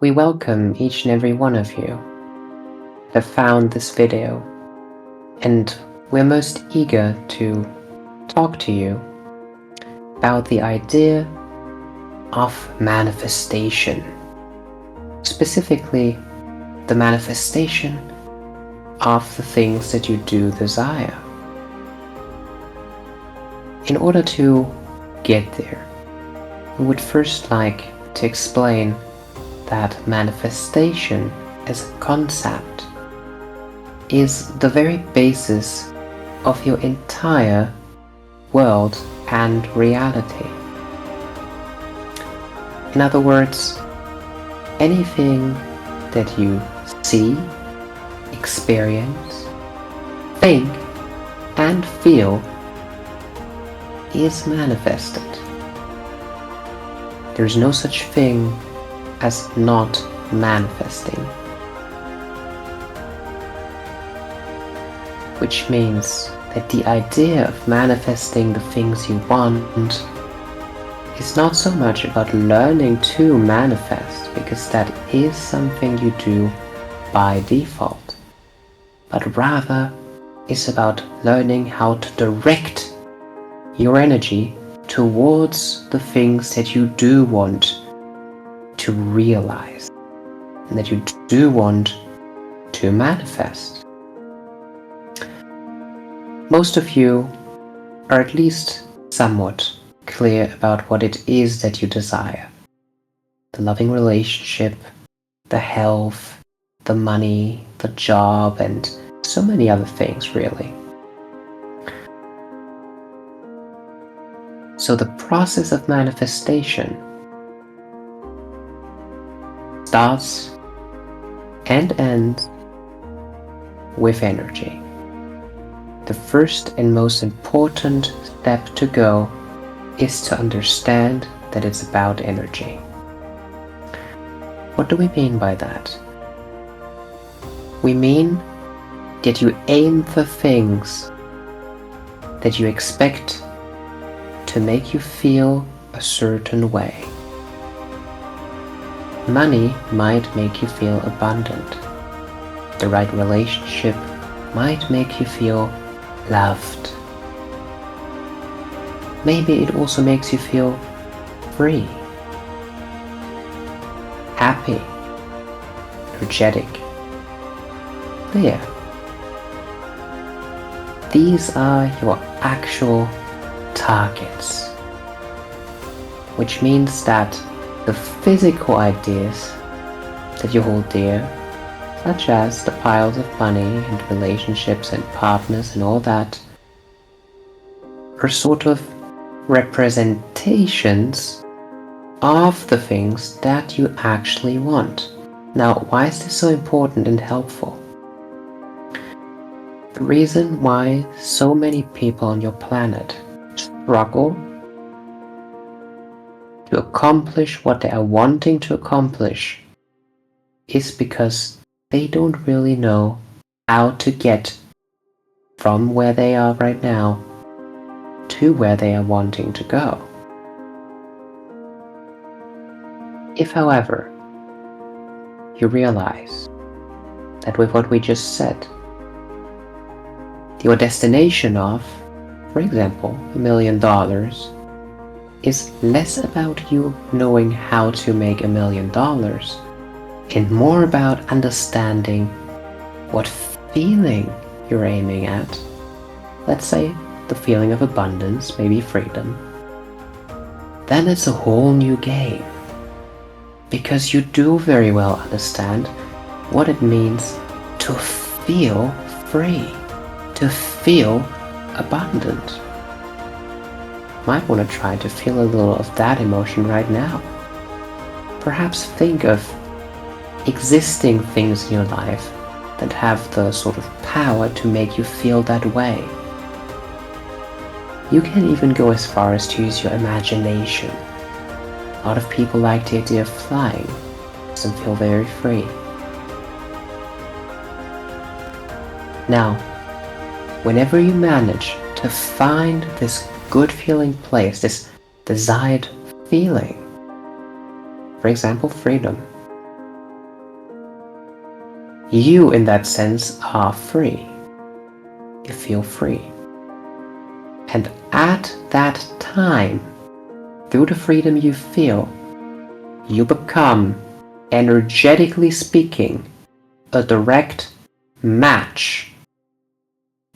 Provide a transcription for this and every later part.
We welcome each and every one of you that have found this video, and we're most eager to talk to you about the idea of manifestation, specifically the manifestation of the things that you do desire. In order to get there, we would first like to explain that manifestation as a concept is the very basis of your entire world and reality. In other words, anything that you see, experience, think, and feel is manifested. There's no such thing as not manifesting. Which means that the idea of manifesting the things you want is not so much about learning to manifest, because that is something you do by default, but rather is about learning how to direct your energy towards the things that you do want to realize and that you do want to manifest. Most of you are at least somewhat clear about what it is that you desire. The loving relationship, the health, the money, the job, and so many other things, really. So the process of manifestation starts and ends with energy. The first and most important step to go is to understand that it's about energy. What do we mean by that? We mean that you aim for things that you expect to make you feel a certain way. Money might make you feel abundant. The right relationship might make you feel loved. Maybe it also makes you feel free, happy, energetic, clear. These are your actual targets, which means that the physical ideas that you hold dear, such as the piles of money and relationships and partners and all that, are sort of representations of the things that you actually want. Now, why is this so important and helpful? The reason why so many people on your planet struggle to accomplish what they are wanting to accomplish is because they don't really know how to get from where they are right now to where they are wanting to go. If, however, you realize that with what we just said, your destination of, for example, $1 million is less about you knowing how to make $1 million and more about understanding what feeling you're aiming at. Let's say the feeling of abundance, maybe freedom. Then it's a whole new game, because you do very well understand what it means to feel free, to feel abundant. Might want to try to feel a little of that emotion right now. Perhaps think of existing things in your life that have the sort of power to make you feel that way. You can even go as far as to use your imagination. A lot of people like the idea of flying. Makes them feel very free. Now, whenever you manage to find this good feeling place, this desired feeling, for example, freedom, You, in that sense, are free. You feel free. And at that time, through the freedom you feel, you become, energetically speaking, a direct match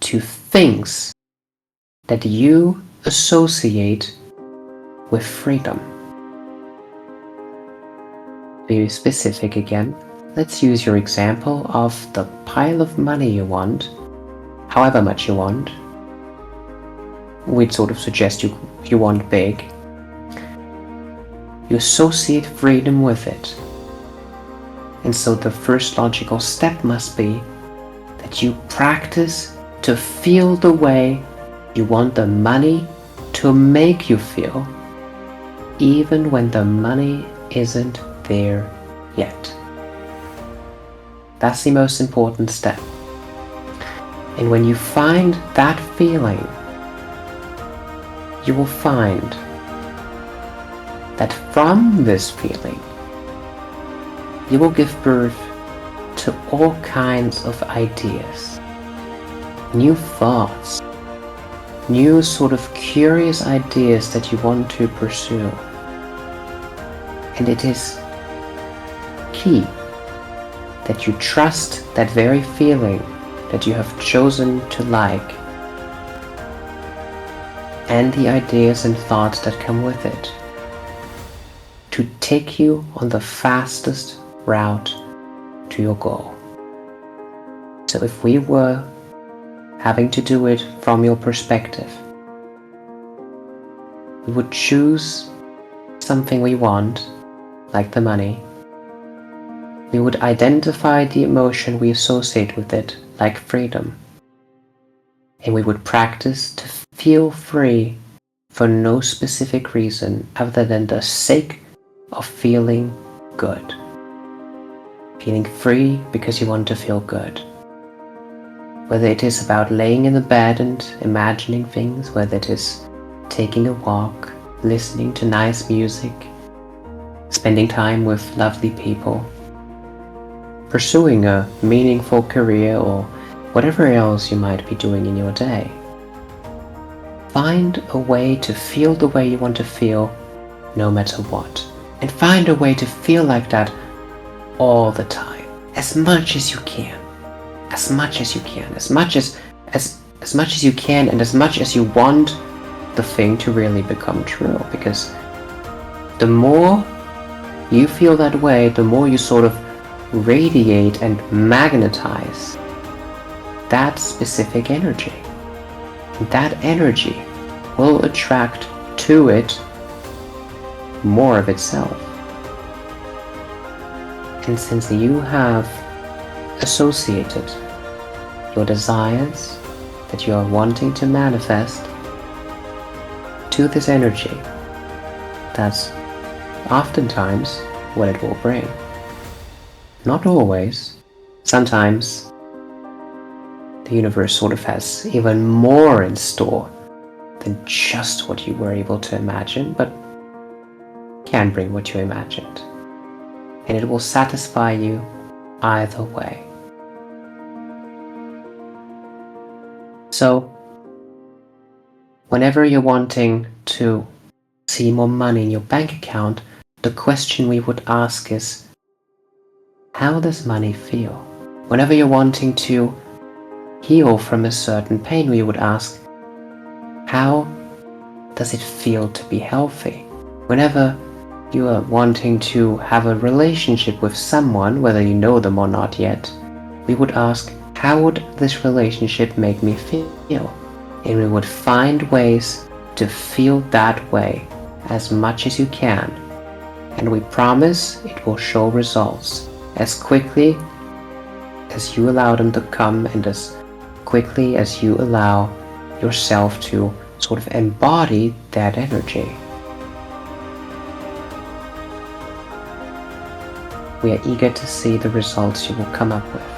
to things that you associate with freedom. To be specific again, let's use your example of the pile of money you want, however much you want. We'd sort of suggest you want big. You associate freedom with it. And so the first logical step must be that you practice to feel the way you want the money to make you feel, even when the money isn't there yet. That's the most important step. And when you find that feeling, you will find that from this feeling, you will give birth to all kinds of ideas, new thoughts, new sort of curious ideas that you want to pursue. And it is key that you trust that very feeling that you have chosen to like and the ideas and thoughts that come with it to take you on the fastest route to your goal. So if we were having to do it from your perspective, we would choose something we want, like the money. We would identify the emotion we associate with it, like freedom. And we would practice to feel free for no specific reason other than the sake of feeling good. Feeling free because you want to feel good. Whether it is about laying in the bed and imagining things, whether it is taking a walk, listening to nice music, spending time with lovely people, pursuing a meaningful career, or whatever else you might be doing in your day. Find a way to feel the way you want to feel no matter what. And find a way to feel like that all the time, as much as you can. As much as you can, as much as you can, and as much as you want the thing to really become true. Because the more you feel that way, the more you sort of radiate and magnetize that specific energy. And that energy will attract to it more of itself. And since you have associated your desires that you are wanting to manifest to this energy, that's oftentimes what it will bring. Not always. Sometimes the universe sort of has even more in store than just what you were able to imagine, but can bring what you imagined. And it will satisfy you either way. So, whenever you're wanting to see more money in your bank account, the question we would ask is, how does money feel? Whenever you're wanting to heal from a certain pain, we would ask, how does it feel to be healthy? Whenever you are wanting to have a relationship with someone, whether you know them or not yet, we would ask, how would this relationship make me feel? And we would find ways to feel that way as much as you can. And we promise it will show results as quickly as you allow them to come, and as quickly as you allow yourself to sort of embody that energy. We are eager to see the results you will come up with.